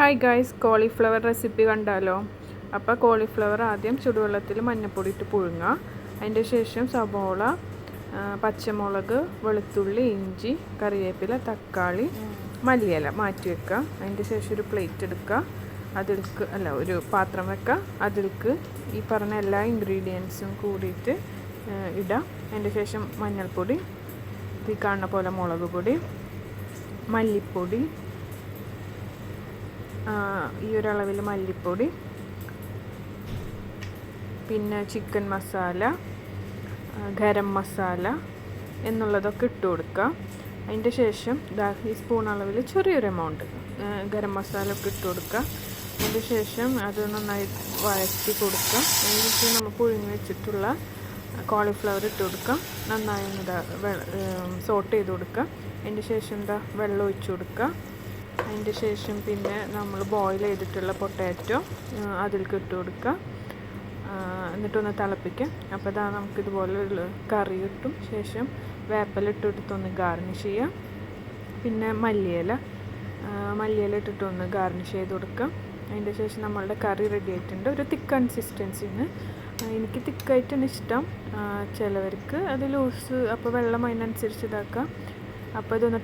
Hi guys, cauliflower recipe കണ്ടാലോ. അപ്പോൾ cauliflower ആദ്യം ചുടുവെള്ളത്തിൽ മഞ്ഞൾപ്പൊടി ഇട്ട് പുഴുങ്ങുക. അതിൻ്റെ ശേഷം സവോള, പച്ചമുളക്, വെളുത്തുള്ളി, ഇഞ്ചി, കറിവേപ്പില, തക്കാളി, മല്ലിയില മാറ്റി വെക്കുക. അതിൻ്റെ ശേഷം ഒരു പ്ലേറ്റ് എടുക്കുക, അതിൽക്ക് ഒരു പാത്രം വെക്കുക. അതിൽക്ക് ഈ പറഞ്ഞ എല്ലാ ഇൻഗ്രീഡിയൻസും കൂടിയിട്ട് ഇടാം. അതിൻ്റെ ശേഷം മഞ്ഞൾപ്പൊടി, ഈ കാണുന്ന പോലെ മുളക് പൊടി, മല്ലിപ്പൊടി, ഈ ഒരളവിൽ മല്ലിപ്പൊടി, പിന്നെ ചിക്കൻ മസാല, ഗരം മസാല എന്നുള്ളതൊക്കെ ഇട്ട് കൊടുക്കുക. അതിൻ്റെ ശേഷം ഈ സ്പൂൺ അളവിൽ ചെറിയൊരു എമൗണ്ട് ഗരം മസാല ഒക്കെ ഇട്ട് കൊടുക്കുക. അതിൻ്റെ ശേഷം അത് നന്നായി വഴറ്റി കൊടുക്കുക. അതിന് ശേഷം നമ്മൾ പുഴുങ്ങി വെച്ചിട്ടുള്ള കോളിഫ്ലവർ ഇട്ട് കൊടുക്കുക. നന്നായി സോട്ട് ചെയ്ത് കൊടുക്കുക. അതിൻ്റെ ശേഷം വെള്ളം ഒഴിച്ച് കൊടുക്കുക. അതിൻ്റെ ശേഷം പിന്നെ നമ്മൾ ബോയിൽ ചെയ്തിട്ടുള്ള പൊട്ടാറ്റോ അതിലേക്ക് ഇട്ട് കൊടുക്കുക. എന്നിട്ടൊന്ന് തിളപ്പിക്കുക. അപ്പോൾ നമുക്കിതുപോലെ കറി കിട്ടും. ശേഷം വേപ്പില ഇട്ടിട്ടൊന്ന് ഗാർണിഷ് ചെയ്യുക. പിന്നെ മല്ലിയില ഇട്ടിട്ടൊന്ന് ഗാർണിഷ് ചെയ്ത് കൊടുക്കുക. അതിൻ്റെ ശേഷം നമ്മളുടെ കറി റെഡി ആയിട്ടുണ്ട്. ഒരു തിക്ക് കൺസിസ്റ്റൻസിന്, എനിക്ക് തിക്കായിട്ടാണ് ഇഷ്ടം. ചിലവർക്ക് അത് ലൂസ്, അപ്പോൾ വെള്ളം അതിനനുസരിച്ച് ഇതാക്കാം. അപ്പോൾ ഇതൊന്ന്